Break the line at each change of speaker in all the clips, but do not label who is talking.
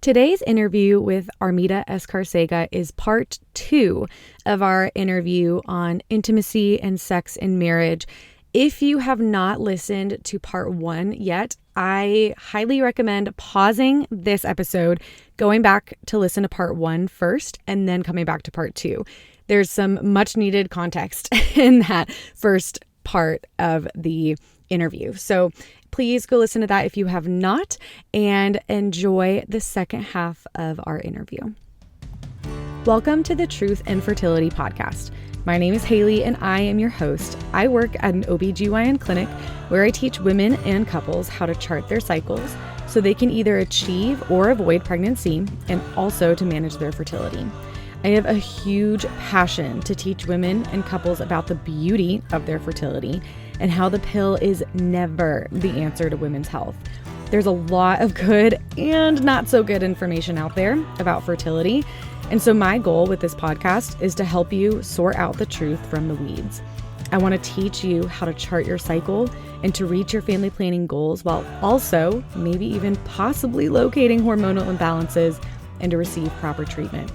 Today's interview with Armida Escarcega is part 2 of our interview on intimacy and sex in marriage. If you have not listened to part 1 yet, I highly recommend pausing this episode, going back to listen to part 1 first, and then coming back to part 2. There's some much needed context in that first part of the interview. So please go listen to that if you have not, and enjoy the second half of our interview. Welcome to the Truth and Fertility Podcast. My name is Haley and I am your host. I work at an OBGYN clinic where I teach women and couples how to chart their cycles so they can either achieve or avoid pregnancy and also to manage their fertility. I have a huge passion to teach women and couples about the beauty of their fertility and how the pill is never the answer to women's health. There's a lot of good and not so good information out there about fertility. And so my goal with this podcast is to help you sort out the truth from the weeds. I want to teach you how to chart your cycle and to reach your family planning goals while also maybe even possibly locating hormonal imbalances and to receive proper treatment.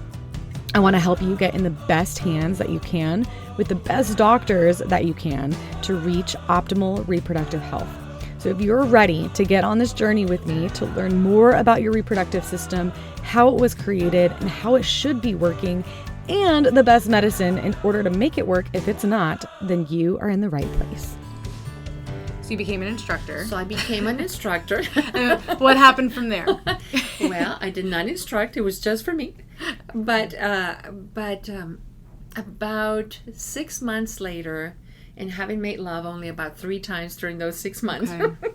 I want to help you get in the best hands that you can with the best doctors that you can to reach optimal reproductive health. So if you're ready to get on this journey with me to learn more about your reproductive system, how it was created and how it should be working, and the best medicine in order to make it work if it's not, then you are in the right place. So you became an instructor.
So I became an instructor.
What happened from there?
Well, I did not instruct. It was just for me. But about 6 months later, and having made love only about 3 times during those 6 months.
Okay.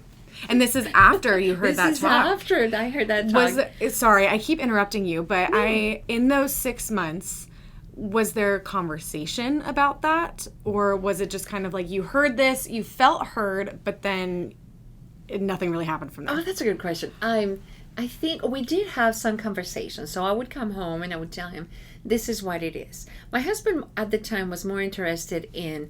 And this is after you heard that talk.
This is after I heard that talk.
Sorry, I keep interrupting you, but in those 6 months, was there conversation about that? Or was it just kind of like you heard this, you felt heard, but then nothing really happened from there?
Oh, that's a good question. I think we did have some conversations. So I would come home and I would tell him, this is what it is. My husband at the time was more interested in,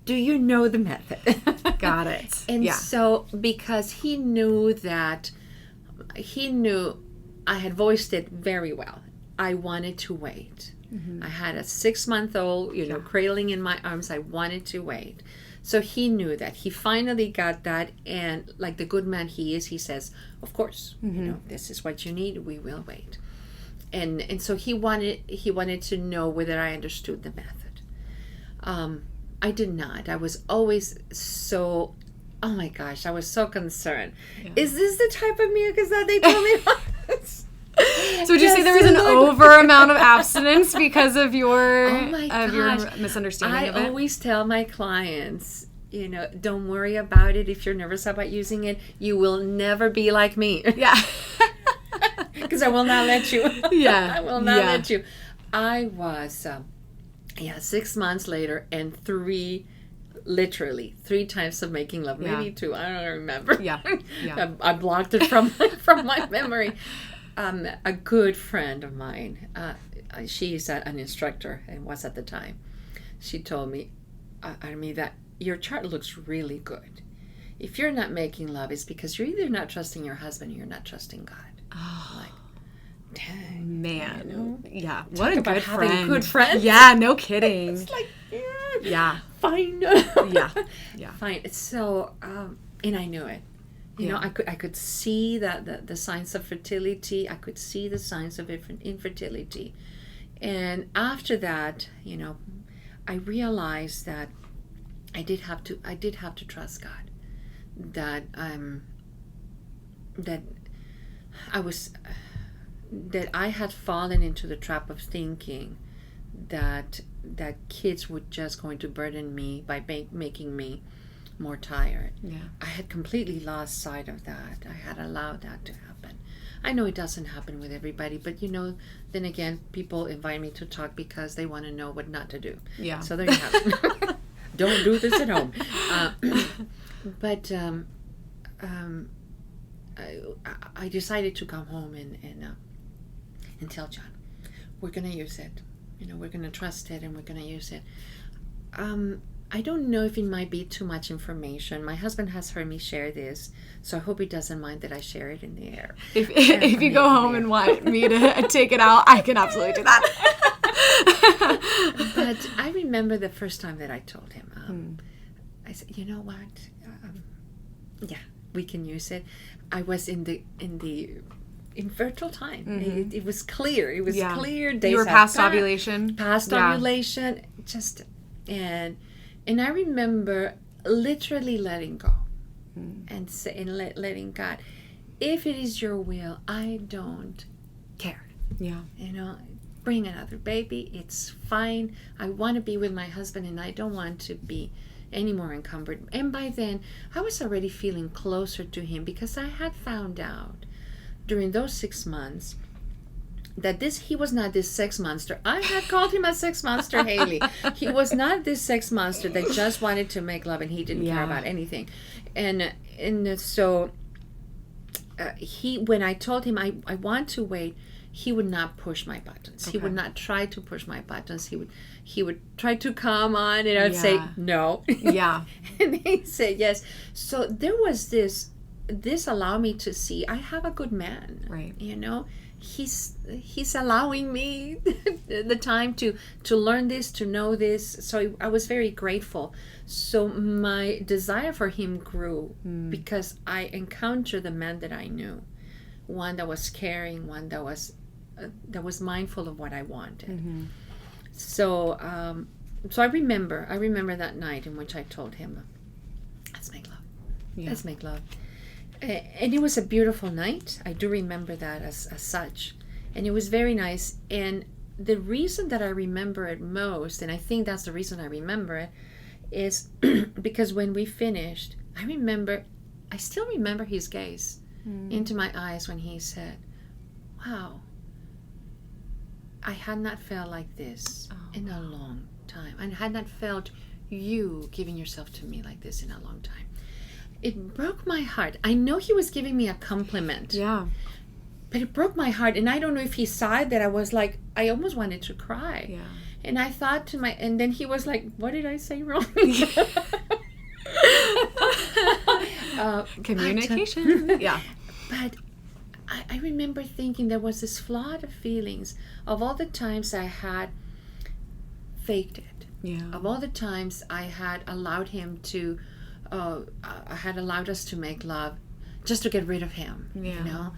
do you know the method?
Got it.
And so because he knew I had voiced it very well. I wanted to wait. Mm-hmm. I had a 6-month-old, cradling in my arms. I wanted to wait. So he knew that. He finally got that, and like the good man he is, he says, of course, this is what you need. We will wait. And so he wanted to know whether I understood the method. I did not. I was always so, oh my gosh, I was so concerned. Yeah. Is this the type of mucus that they told me?
So would you say there was an over amount of abstinence because of your misunderstanding of it?
I always tell my clients, don't worry about it. If you're nervous about using it, you will never be like me.
Yeah.
Because I will not let you.
Yeah.
I will not let you. I was, 6 months later and 3 times of making love. Maybe 2. I don't remember.
Yeah.
I blocked it from my memory. A good friend of mine, she's an instructor and was at the time. She told me, Armida, your chart looks really good. If you're not making love, it's because you're either not trusting your husband or you're not trusting God.
Oh,
I'm like, dang,
man. Yeah,
what a good friend. Having good friends.
Yeah, no kidding.
It's like, fine.
Yeah.
Fine. So, and I knew it. I could see that the signs of fertility. I could see the signs of infertility, and after that, I realized that I did have to trust God. That I had fallen into the trap of thinking that kids were just going to burden me by making me more tired.
Yeah.
I had completely lost sight of that. I had allowed that to happen. I know it doesn't happen with everybody, but then again, people invite me to talk because they want to know what not to do.
Yeah.
So there you have it. Don't do this at home. But I decided to come home and tell John, we're going to use it. We're going to trust it and we're going to use it. I don't know if it might be too much information. My husband has heard me share this, so I hope he doesn't mind that I share it in the air.
If you go home and want me to take it out, I can absolutely do that.
But I remember the first time that I told him, I said, you know what? Yeah, we can use it. I was in fertile time.
Mm-hmm.
It was clear. It was clear. Days
you were past ovulation.
Past ovulation. And I remember literally letting go and letting God, if it is your will, I don't care.
Yeah.
You know, bring another baby. It's fine. I want to be with my husband, and I don't want to be any more encumbered. And by then, I was already feeling closer to him, because I had found out during those 6 months that he was not this sex monster. I had called him a sex monster, Haley. He was not this sex monster that just wanted to make love and he didn't care about anything. And so when I told him I want to wait, he would not push my buttons. Okay. He would not try to push my buttons. He would try to come on, and I would say no.
Yeah.
And he said yes. So there was this allowed me to see I have a good man.
Right.
You know, he's allowing me the time to learn this, to know this. So I was very grateful. So my desire for him grew because I encountered the man that I knew, one that was caring, one that was mindful of what I wanted. Mm-hmm. So I remember that night in which I told him, let's make love. Yeah. Let's make love. And it was a beautiful night. I do remember that as such. And it was very nice. And the reason that I remember it most, and I think that's the reason I remember it, is because when we finished, I still remember his gaze into my eyes when he said, wow, I had not felt like this in a long time. I had not felt you giving yourself to me like this in a long time. It broke my heart. I know he was giving me a compliment.
Yeah.
But it broke my heart. And I don't know if he saw it, that I was like, I almost wanted to cry. Yeah. And I thought and then he was like, what did I say wrong?
Communication. Yeah.
But I remember thinking there was this flood of feelings of all the times I had faked it. Yeah. Of all the times I had allowed him to, I had allowed us to make love just to get rid of him. Yeah. You know,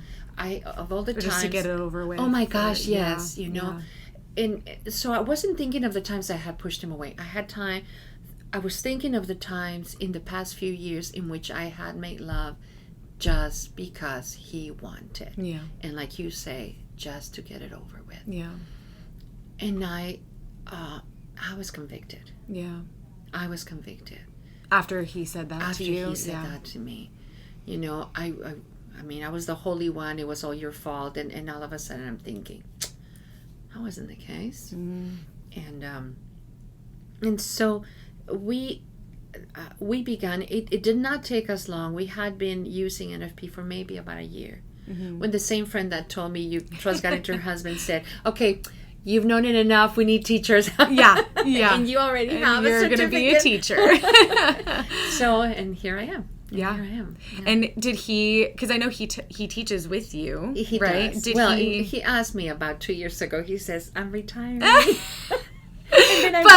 of all the times,
just to get it over with.
Oh my gosh, yes. Yeah. You know, and so I wasn't thinking of the times I had pushed him away. I was thinking of the times in the past few years in which I had made love just because he wanted. Yeah. And like you say, just to get it over with. Yeah. And I was convicted. Yeah. I was convicted.
After he said that to you?
After he said that to me. You know, I mean, I was the holy one. It was all your fault. And all of a sudden I'm thinking, that wasn't the case. Mm. And so we began. It did not take us long. We had been using NFP for maybe about a year. Mm-hmm. When the same friend that told me you trust God into your husband said, okay, you've known it enough. We need teachers.
Yeah.
And you already have a certificate.
You're going to be a teacher.
So, and here I am.
Yeah.
Here I am. Yeah.
And did he, because I know he teaches with you,
he
right?
Does.
Did
he asked me about 2 years ago. He says, I'm retiring.
But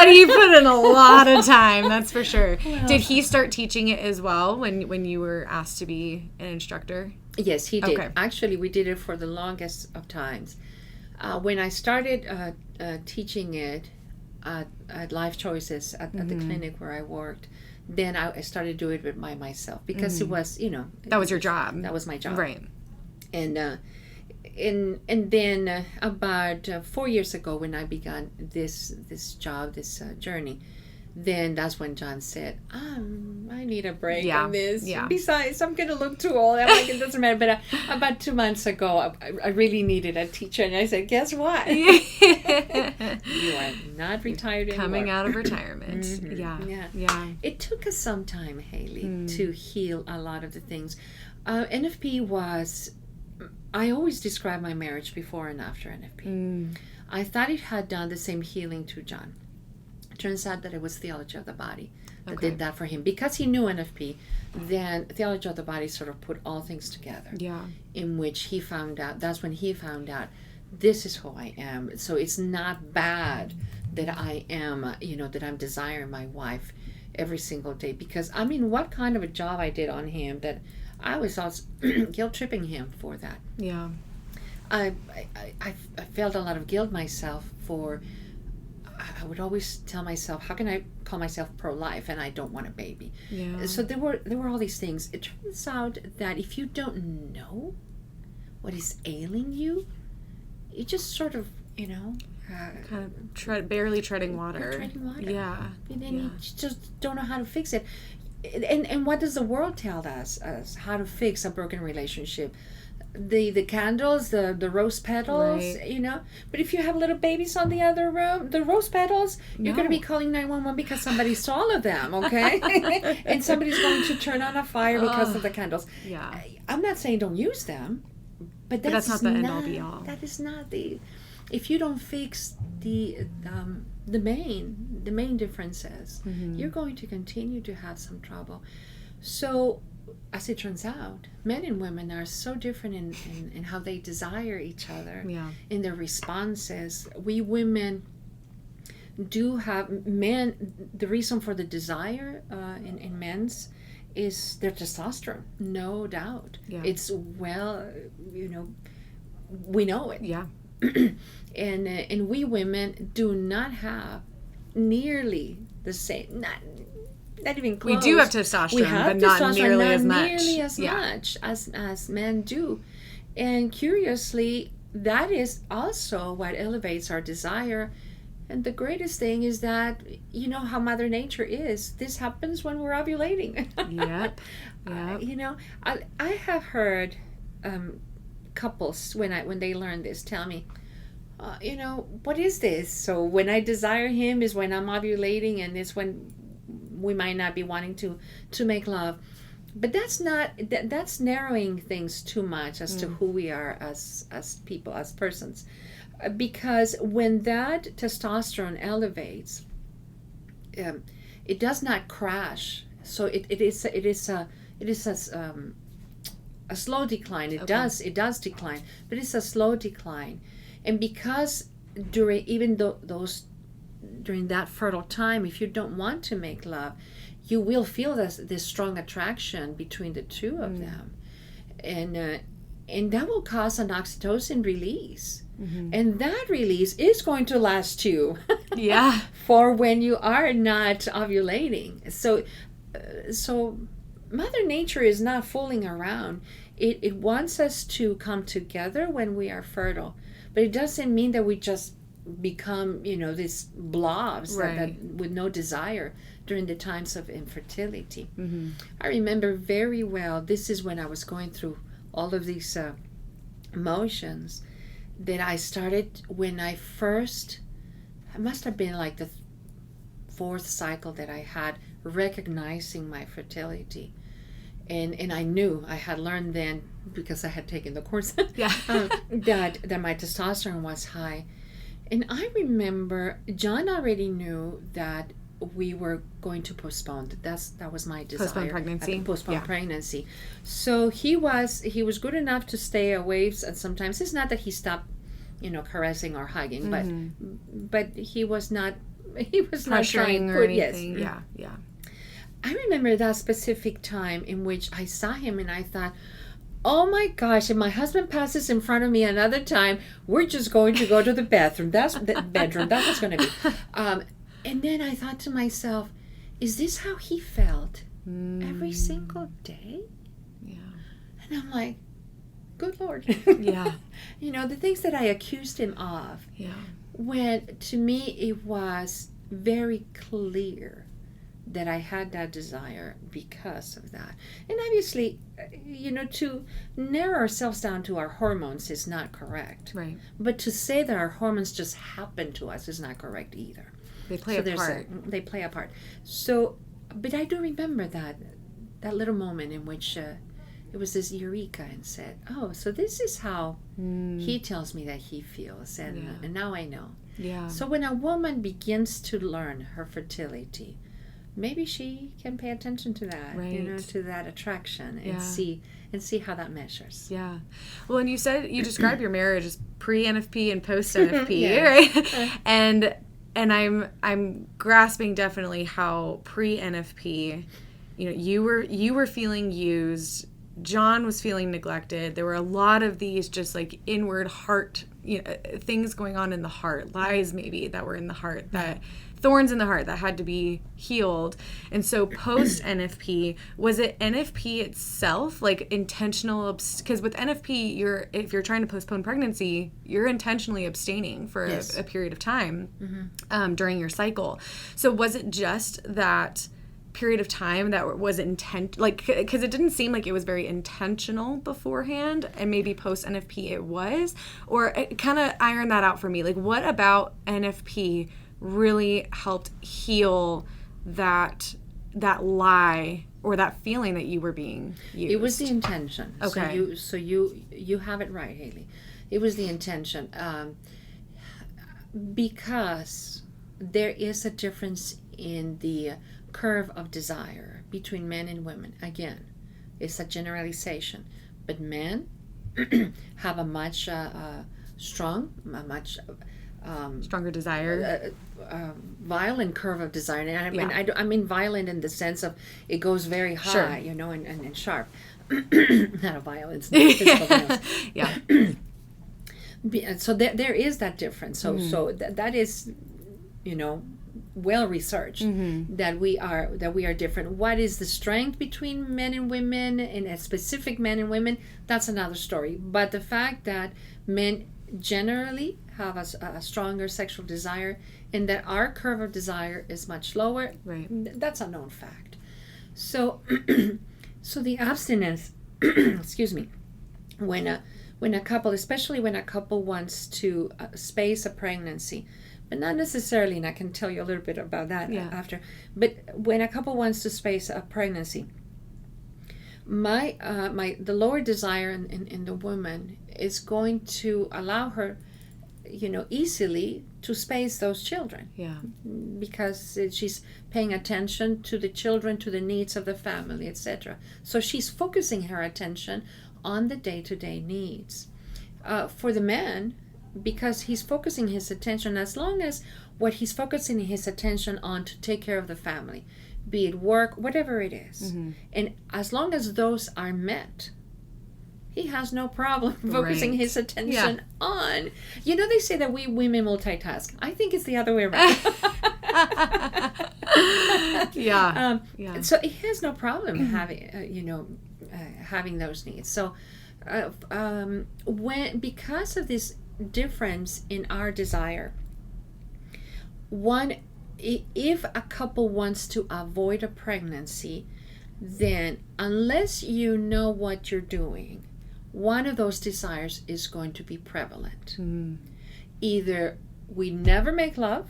he put in a lot of time, that's for sure. Well, did he start teaching it as well when you were asked to be an instructor?
Yes, he did. Okay. Actually, we did it for the longest of times. When I started teaching it at Life Choices at the clinic where I worked, then I started doing it by myself because it was, you know.
That was your job.
That was my job.
Right.
And then about 4 years ago when I began this job, this journey, then that's when John said, I need a break on this. Yeah. Besides, I'm going to look too old. I'm like, it doesn't matter. But about 2 months ago, I really needed a teacher. And I said, guess what? You are not retired anymore.
Coming out of retirement.
Mm-hmm. Yeah. It took us some time, Haley, to heal a lot of the things. NFP was... I always describe my marriage before and after NFP. I thought it had done the same healing to John. It turns out that it was theology of the body. that did that for him. Because he knew NFP, then Theology of the Body sort of put all things together.
Yeah.
In which he found out, that's when he found out, this is who I am. So it's not bad that I am, that I'm desiring my wife every single day. Because, I mean, what kind of a job I did on him that I was also guilt-tripping him for that.
Yeah.
I felt a lot of guilt myself for, I would always tell myself, how can I call myself pro-life and I don't want a baby?
Yeah.
So there were all these things. It turns out that if you don't know what is ailing you, you just sort of,
kind of barely treading water.
Treading water.
Yeah.
And then you just don't know how to fix it. And what does the world tell us how to fix a broken relationship? The candles, the rose petals,
right.
But if you have little babies on the other room, the rose petals, you're going to be calling 911 because somebody swallowed them, okay? And somebody's going to turn on a fire because of the candles.
Yeah.
I'm not saying don't use them, but that's
not the end all be all.
That is not if you don't fix the main differences, you're going to continue to have some trouble. So, as it turns out, men and women are so different in how they desire each other, in their responses. We women do have the reason for the desire in men's is their testosterone, no doubt. Yeah. It's we know it.
Yeah.
And we women do not have nearly the same, not even close.
We do have testosterone, but not nearly as much
as men do. And curiously, that is also what elevates our desire. And the greatest thing is that, how Mother Nature is. This happens when we're ovulating.
Yep.
I have heard couples, when they learn this, tell me, what is this? So when I desire him is when I'm ovulating, and it's when we might not be wanting to make love. But that's narrowing things too much as to who we are as people, as persons. Because when that testosterone elevates, it does not crash. So it is a slow decline. It does decline, but it's a slow decline. And because during that fertile time, if you don't want to make love, you will feel this strong attraction between the two of them, and that will cause an oxytocin release, and that release is going to last you, for when you are not ovulating. So Mother Nature is not fooling around. It wants us to come together when we are fertile, but it doesn't mean that we just become, these blobs that with no desire during the times of infertility. I remember very well, this is when I was going through all of these emotions, that I started when I must have been like the fourth cycle that I had, recognizing my fertility. And I knew, I had learned then, because I had taken the course, that my testosterone was high. And I remember John already knew that we were going to postpone. That was my desire. Postpone pregnancy. So he was good enough to stay away. And sometimes it's not that he stopped, caressing or hugging, but he was not
pressuring
not
or anything. Yes. Yeah.
I remember that specific time in which I saw him and I thought, oh my gosh, if my husband passes in front of me another time, we're just going to go to the bathroom. That's the bedroom. That's what's going to be. And then I thought to myself, is this how he felt every single day?
Yeah.
And I'm like, good Lord.
Yeah.
The things that I accused him of.
Yeah. When
to me it was very clear that I had that desire because of that. And obviously, to narrow ourselves down to our hormones is not correct.
Right.
But to say that our hormones just happen to us is not correct either.
They play a part.
They play a part. So, but I do remember that little moment in which it was this eureka and said, oh, so this is how he tells me that he feels. And now I know.
Yeah.
So when a woman begins to learn her fertility, maybe she can pay attention to that,
Right.
to that attraction, and
Yeah.
see how that measures.
Yeah. Well, and you describe your marriage as pre-NFP and post-NFP,
Yes.
right? And I'm grasping definitely how pre-NFP, you were feeling used, John was feeling neglected. There were a lot of these just like inward heart, things going on in the heart, lies maybe that were in the heart, that thorns in the heart that had to be healed. And so post NFP, was it NFP itself, like intentional? Because with NFP, if you're trying to postpone pregnancy, you're intentionally abstaining for
Yes.
a period of time during your cycle. So was it just that period of time that was because it didn't seem like it was very intentional beforehand, and maybe post NFP it was, or kind of iron that out for me. Like, what about NFP really helped heal that lie or that feeling that you were being used?
It was the intention.
Okay.
So you have it right, Haley. It was the intention, because there is a difference in the curve of desire between men and women. Again, it's a generalization, but men have a much
stronger desire,
violent curve of desire. And
Yeah.
I mean violent in the sense of it goes very high,
Sure.
and sharp. Not a violence, not physical violence.
Yeah.
So there is that difference. So that is, well researched, that we are different. What is the strength between men and women, and a specific men and women? That's another story. But the fact that men generally have a stronger sexual desire, and that our curve of desire is much lower,
Right.
That's a known fact. So so the abstinence, excuse me, when a couple, especially when a couple wants to space a pregnancy, but not necessarily, and I can tell you a little bit about that after, but when a couple wants to space a pregnancy, the lower desire in the woman is going to allow her, easily to space those children.
Yeah.
Because she's paying attention to the children, to the needs of the family, etc. So she's focusing her attention on the day-to-day needs. For the man, because he's focusing his attention, as long as what he's focusing his attention on to take care of the family, be it work, whatever it is, and as long as those are met, he has no problem focusing his attention on. They say that we women multitask. I think it's the other way around.
Yeah.
So he has no problem having those needs. So because of this difference in our desire, if a couple wants to avoid a pregnancy, then unless you know what you're doing, one of those desires is going to be prevalent. Either we never make love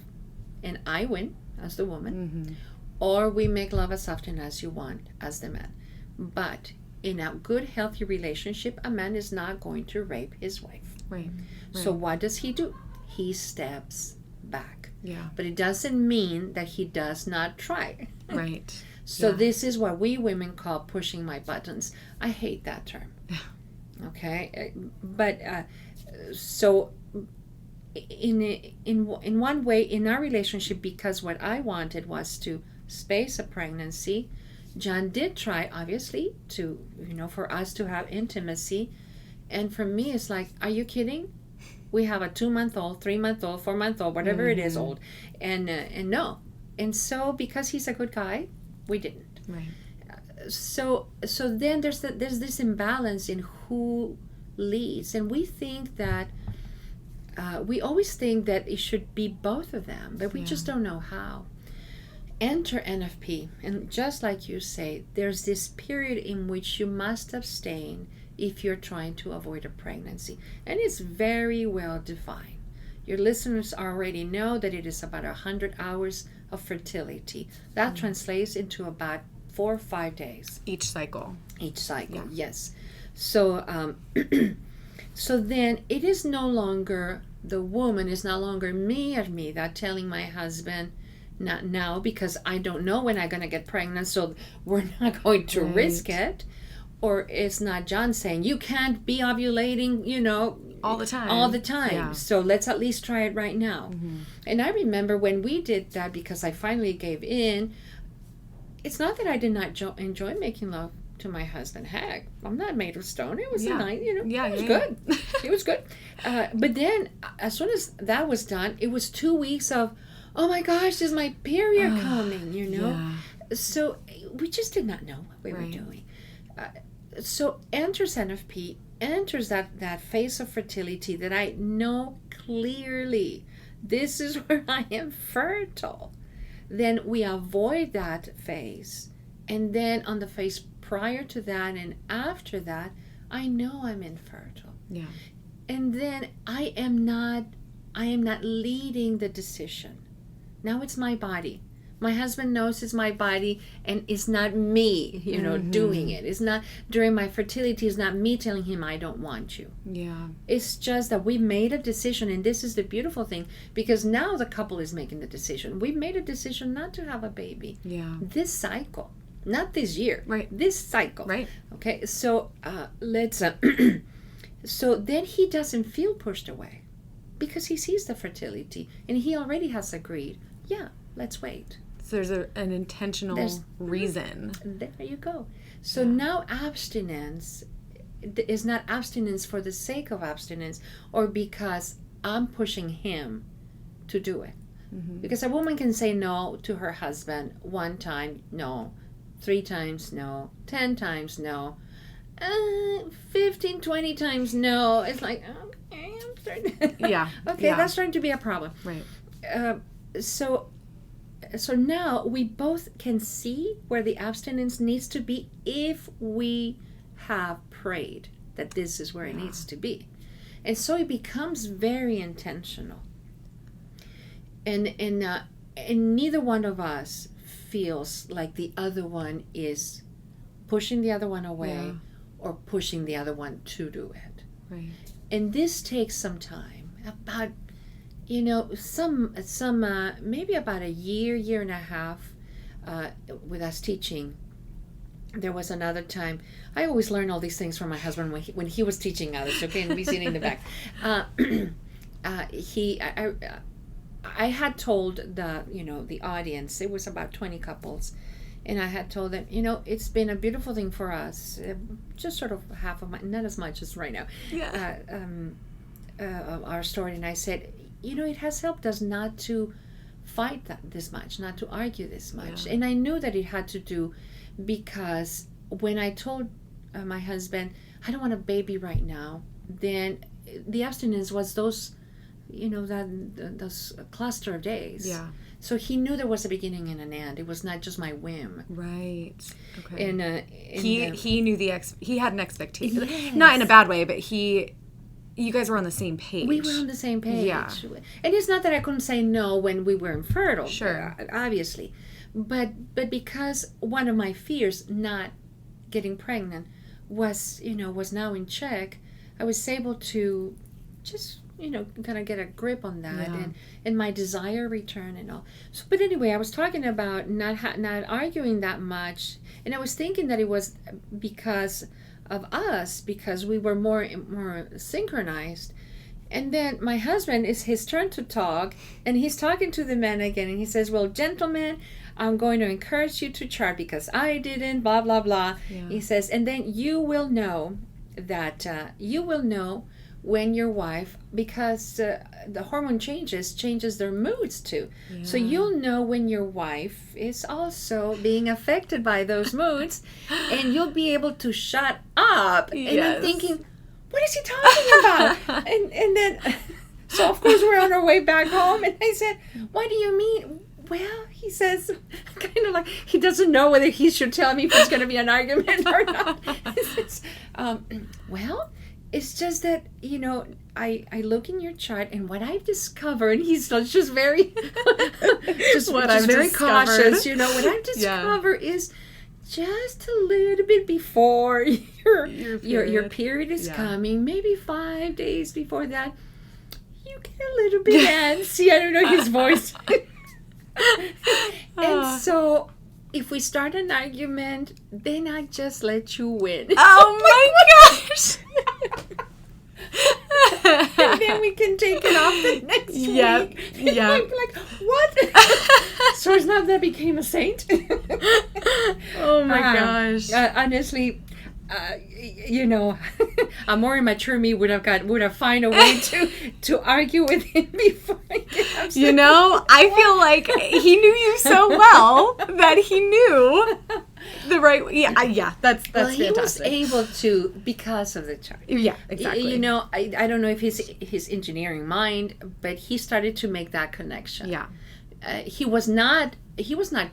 and I win as the woman, or we make love as often as you want as the man. But in a good, healthy relationship, a man is not going to rape his wife.
Right.
So what does he do? He steps back.
Yeah.
But it doesn't mean that he does not try.
Right.
So this is what we women call pushing my buttons. I hate that term. Okay, but so in one way, in our relationship, because what I wanted was to space a pregnancy, John did try, obviously, to for us to have intimacy, and for me, it's like, are you kidding? We have a 2-month-old, 3-month-old, 4-month-old, whatever it is old, and no, and so because he's a good guy, we didn't.
Right.
So then there's this imbalance in who leads, and we think that we always think that it should be both of them, but we just don't know how. Enter NFP, and just like you say, there's this period in which you must abstain if you're trying to avoid a pregnancy, and it's very well defined. Your listeners already know that it is about 100 hours of fertility. That translates into about 4 or 5 days.
Each cycle,
yes. So so then it is no longer, the woman is no longer me, Armida, telling my husband, not now, because I don't know when I'm going to get pregnant, so we're not going to risk it. Or it's not John saying, you can't be ovulating,
all the time. Yeah.
So let's at least try it right now. Mm-hmm. And I remember when we did that, because I finally gave in, it's not that I did not enjoy making love to my husband. Heck, I'm not made of stone. It was a night, it was good. It was good. But then as soon as that was done, it was 2 weeks of, oh my gosh, is my period coming, Yeah. So we just did not know what we were doing. So enters NFP, enters that phase of fertility that I know clearly, this is where I am fertile. Then we avoid that phase. And then on the phase prior to that and after that, I know I'm infertile.
Yeah.
And then I am not leading the decision. Now it's my body. My husband knows it's my body, and it's not me, doing it. It's not, during my fertility, it's not me telling him I don't want you.
Yeah.
It's just that we made a decision, and this is the beautiful thing, because now the couple is making the decision. We made a decision not to have a baby.
Yeah.
This cycle, not this year.
Right.
This cycle.
Right.
Okay, so let's, so then he doesn't feel pushed away, because he sees the fertility, and he already has agreed, yeah, let's wait.
So there's an intentional reason.
There you go. So now abstinence is not abstinence for the sake of abstinence, or because I'm pushing him to do it. Mm-hmm. Because a woman can say no to her husband 1 time, no, 3 times, no, 10 times, no, 15, 20 times, no. It's like, okay, I'm starting. That's starting to be a problem.
Right.
So now we both can see where the abstinence needs to be if we have prayed that this is where it needs to be. And so it becomes very intentional. And neither one of us feels like the other one is pushing the other one away or pushing the other one to do it.
Right.
And this takes some time, about maybe about a year and a half with us teaching. There was another time, I always learn all these things from my husband when he was teaching others, okay, and we sitting in the back. I had told the audience, it was about 20 couples, and I had told them, it's been a beautiful thing for us, just sort of half of not as much as right now, our story, and I said, it has helped us not to fight this much, not to argue this much. Yeah. And I knew that it had to do because when I told my husband, I don't want a baby right now, then the abstinence was those, those cluster of days.
Yeah.
So he knew there was a beginning and an end. It was not just my whim.
Right. Okay.
And
he knew he had an expectation.
Yes.
Not in a bad way, but you guys were on the same page.
We were on the same page.
Yeah.
And it's not that I couldn't say no when we were infertile.
Sure.
Obviously. But because one of my fears, not getting pregnant, was now in check, I was able to just, kind of get a grip on that and my desire return and all. So, but anyway, I was talking about not arguing that much, and I was thinking that it was because of us, because we were more synchronized. And then my husband, it's his turn to talk, and he's talking to the men again, and he says, well, gentlemen, I'm going to encourage you to chart because I didn't, blah, blah, blah. Yeah. He says, and then you will know that when your wife, because the hormone changes their moods too. Yeah. So you'll know when your wife is also being affected by those moods, and you'll be able to shut up.
Yes.
And I'm thinking, what is he talking about? and then, so of course we're on our way back home, and I said, what do you mean? Well, he says, kind of like, he doesn't know whether he should tell me if it's going to be an argument or not. He says, well, it's just that, I look in your chart, and what I've discovered, and he's just very, just very cautious, what I've discovered is just a little bit before your period is coming, maybe 5 days before that, you get a little bit antsy. I don't know his voice. And so if we start an argument, then I just let you win.
Oh my gosh.
And then we can take it off the next week.
Yeah.
Like, what? So it's not that I became a saint.
Oh my gosh.
Honestly, a more immature me would have found a way to argue with him before I get upset.
I feel like he knew you so well that he knew the right. Yeah. That's fantastic.
He was able to because of the chart.
Yeah, exactly.
I don't know if his engineering mind, but he started to make that connection.
Yeah.
He was not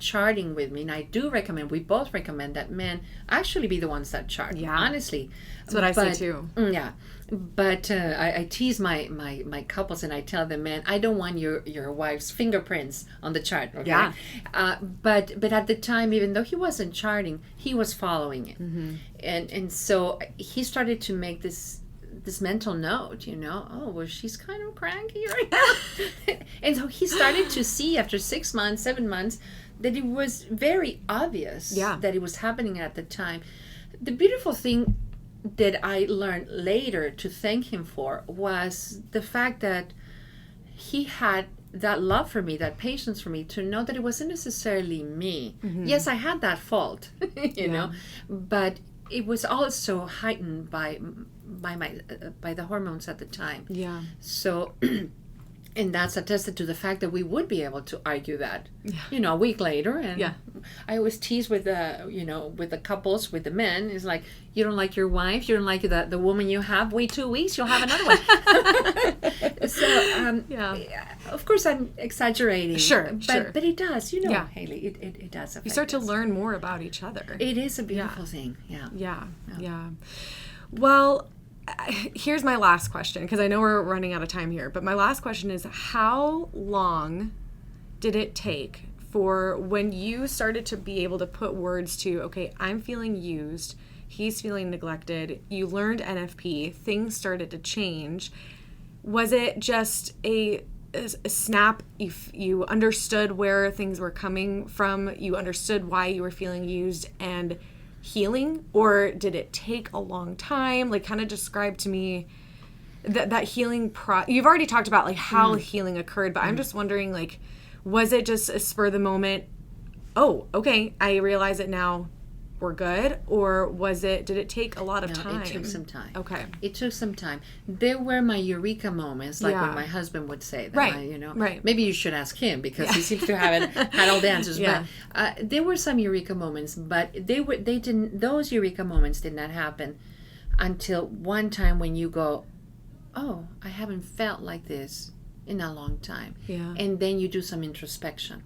charting with me, and I do recommend, we both recommend that men actually be the ones that chart.
Yeah.
Honestly.
That's what I say too.
Yeah. But I tease my couples and I tell them, man, I don't want your wife's fingerprints on the chart. Okay?
Yeah.
But at the time, even though he wasn't charting, he was following it. Mm-hmm. And so he started to make this mental note, oh, well, she's kind of cranky right now. And so he started to see after 6 months, 7 months, that it was very obvious that it was happening at the time. The beautiful thing that I learned later to thank him for was the fact that he had that love for me, that patience for me, to know that it wasn't necessarily me. Mm-hmm. Yes, I had that fault, you know, but it was also heightened by the hormones at the time. Yeah. So, and that's attested to the fact that we would be able to argue that, a week later. And I always tease with with the couples, with the men, is like, you don't like your wife, you don't like the woman you have. Wait 2 weeks, you'll have another one. So, of course, I'm exaggerating.
Sure.
But it does, Haley, it does affect
you start
us.
to learn more about each other.
It is a beautiful thing.
Yeah. Well, here's my last question, because I know we're running out of time here, but my last question is, how long did it take for when you started to be able to put words to, okay, I'm feeling used, he's feeling neglected, you learned NFP, things started to change. Was it just a snap? You understood where things were coming from, you understood why you were feeling used and healing, or did it take a long time? Like, kind of describe to me that healing you've already talked about, like, how healing occurred, but I'm just wondering, like, was it just a spur of the moment, oh, okay, I realize it now, we're good? Or did it take a lot of time?
It took some time.
Okay.
It took some time. There were my eureka moments, like when my husband would say that.
Right.
Right. Maybe you should ask him, because he seems to have had all the answers. Yeah. But there were some eureka moments, but those eureka moments did not happen until one time when you go, oh, I haven't felt like this in a long time. Yeah. And then you do some introspection.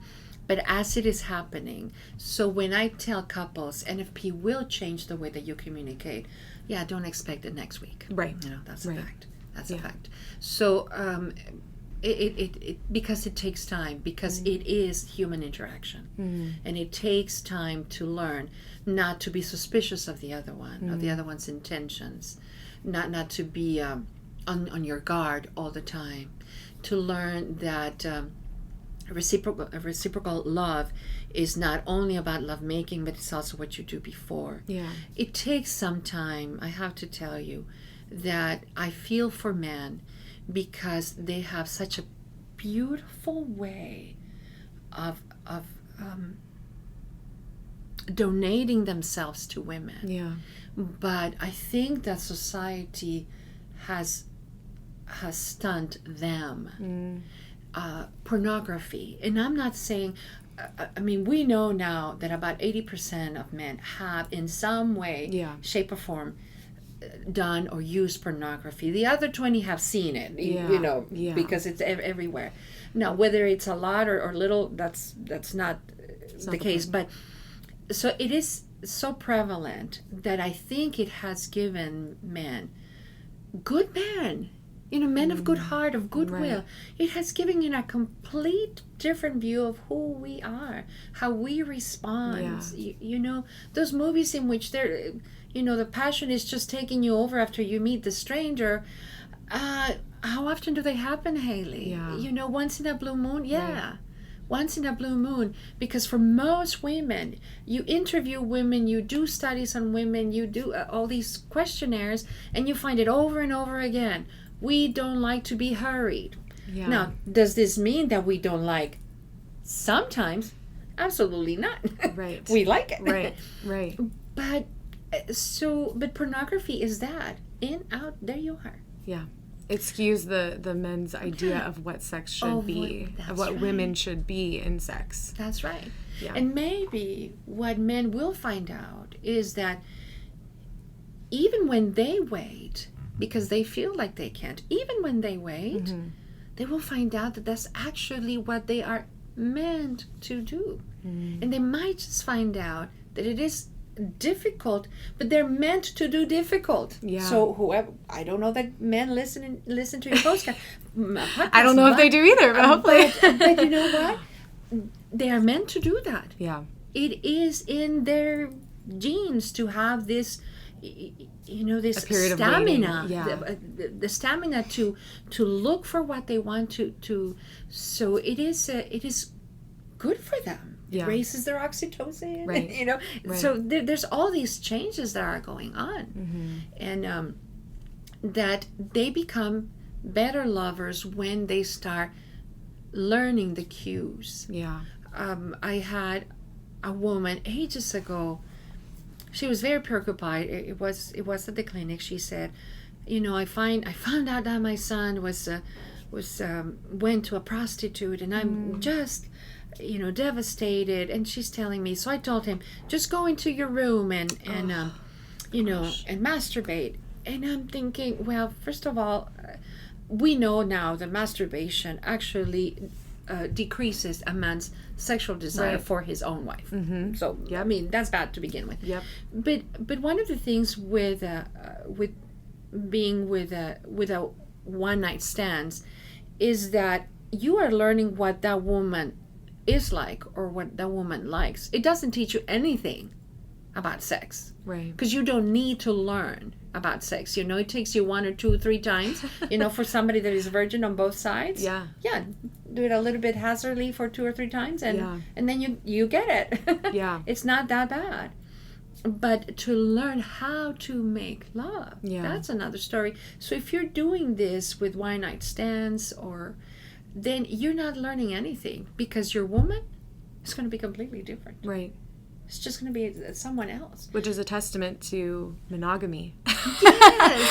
But as it is happening, so when I tell couples, NFP will change the way that you communicate, don't expect it next week. Right. That's a fact. That's a fact. So it because it takes time, because it is human interaction. And it takes time to learn not to be suspicious of the other one, of the other one's intentions, not to be on your guard all the time, to learn that reciprocal love is not only about lovemaking, but it's also what you do before. Yeah. It takes some time, I have to tell you, that I feel for men, because they have such a beautiful way of donating themselves to women. Yeah. But I think that society has stunted them. Pornography, and I'm not saying, we know now that about 80% of men have in some way, shape or form, done or used pornography. The other 20 have seen it, because it's everywhere. Now, whether it's a lot or little, that's not the case. But so it is so prevalent that I think it has given men, good men, men of good heart, of goodwill. Right. It has given you a complete different view of who we are, how we respond. Yeah. Those movies in which they're, the passion is just taking you over after you meet the stranger. How often do they happen, Haley? Yeah. Once in a blue moon? Yeah. Right. once in a blue moon, because for most women, you interview women, you do studies on women, you do all these questionnaires, and you find it over and over again. We don't like to be hurried.
Yeah.
Now, does this mean that we don't like sometimes? Absolutely not.
Right.
We like it.
Right.
But pornography is that. In, out, there you are.
Yeah. It skews the men's idea of what sex should be, of what women should be in sex.
That's right.
Yeah.
And maybe what men will find out is that even when they wait, because they feel like they can't, even when they wait, they will find out that that's actually what they are meant to do. And they might just find out that it is difficult, but they're meant to do difficult.
Yeah.
So whoever, I don't know that men listen to your podcast.
I don't know if they do either, but hopefully.
But you know what? They are meant to do that.
Yeah.
It is in their genes to have this, this stamina.
Yeah.
The stamina to look for what they want to. So it is good for them.
Yeah.
It raises their oxytocin.
Right. Right.
So there's all these changes that are going on, and that they become better lovers when they start learning the cues.
Yeah.
I had a woman ages ago. She was very preoccupied. It was at the clinic. She said, I found out that my son went to a prostitute, and I'm just devastated. And she's telling me, so I told him, just go into your room and masturbate. And I'm thinking, well, first of all, we know now that masturbation actually decreases a man's sexual desire for his own wife. So I mean, that's bad to begin with.
Yep.
But one of the things with being with a one night stands is that you are learning what that woman is like or what that woman likes. It doesn't teach you anything about sex,
right?
Because you don't need to learn about sex. It takes you 1 or 2 or 3 times. For somebody that is virgin on both sides.
Yeah.
Do it a little bit hazardly for 2 or 3 times, and then you get it.
Yeah.
It's not that bad. But to learn how to make love, that's another story. So if you're doing this with one night stands, then you're not learning anything, because your woman is going to be completely different.
Right.
It's just going to be someone else.
Which is a testament to monogamy.
Yes.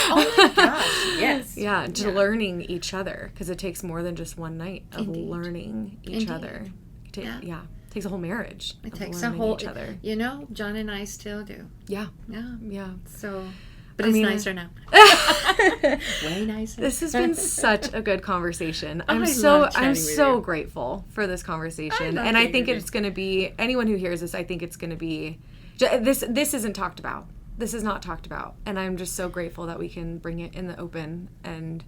Oh my gosh. Yes.
Yeah. To learning each other, because it takes more than just one night of learning each other. It takes a whole marriage.
It takes a whole
each other.
John and I still do.
Yeah.
Yeah. So, but it's nicer now. Way nicer.
This has been such a good conversation. I'm
love
so grateful for this conversation, and I think it's going to be, anyone who hears this, I think it's going to be this isn't talked about. This is not talked about, and I'm just so grateful that we can bring it in the open. And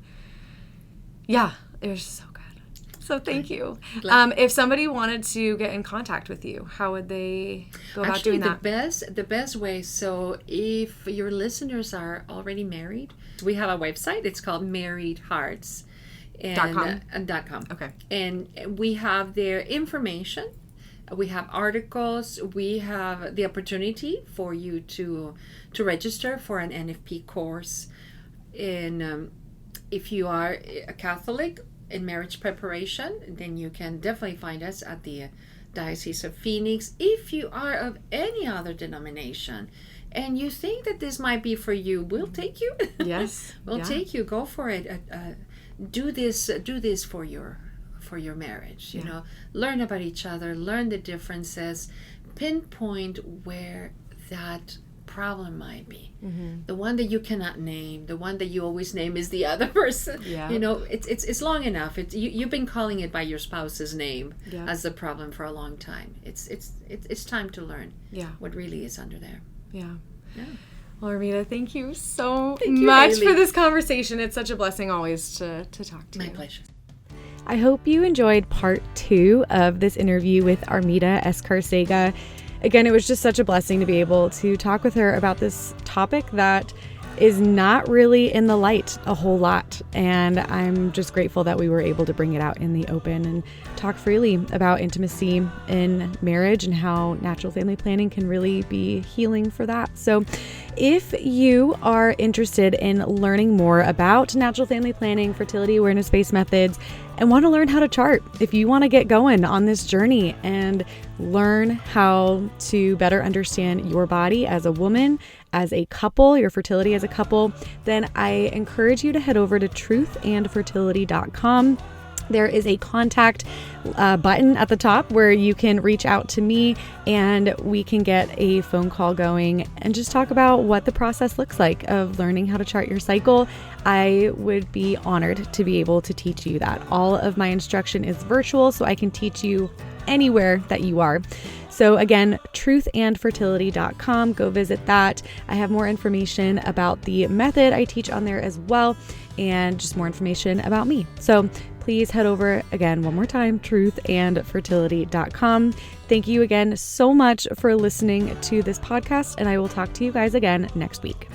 it was so good. So thank you. If somebody wanted to get in contact with you, how would they go about doing that?
The best way, so if your listeners are already married, we have a website. It's called marriedhearts.com.
Okay.
And we have their information. We have articles. We have the opportunity for you to register for an NFP course. And if you are a Catholic in marriage preparation, then you can definitely find us at the Diocese of Phoenix. If you are of any other denomination and you think that this might be for you, we'll take you.
Yes.
We'll take you. Go for it. Do this for your marriage. Learn about each other, learn the differences, pinpoint where that problem might be. The one that you cannot name, the one that you always name is the other person. It's long enough. You've been calling it by your spouse's name as the problem for a long time. It's time to learn what really is under there.
Well, Armida, thank you so much for this conversation. It's such a blessing always to talk to you.
My pleasure.
I hope you enjoyed part 2 of this interview with Armida Escarcega. Again, it was just such a blessing to be able to talk with her about this topic that is not really in the light a whole lot. And I'm just grateful that we were able to bring it out in the open and talk freely about intimacy in marriage and how natural family planning can really be healing for that. So if you are interested in learning more about natural family planning, fertility awareness-based methods, and want to learn how to chart, if you want to get going on this journey and learn how to better understand your body as a woman, as a couple, your fertility as a couple, then I encourage you to head over to truthandfertility.com. There is a contact button at the top where you can reach out to me and we can get a phone call going and just talk about what the process looks like of learning how to chart your cycle. I would be honored to be able to teach you that. All of my instruction is virtual, so I can teach you anywhere that you are. So again, truthandfertility.com, go visit that. I have more information about the method I teach on there as well, and just more information about me. So please head over again, one more time, truthandfertility.com. Thank you again so much for listening to this podcast, and I will talk to you guys again next week.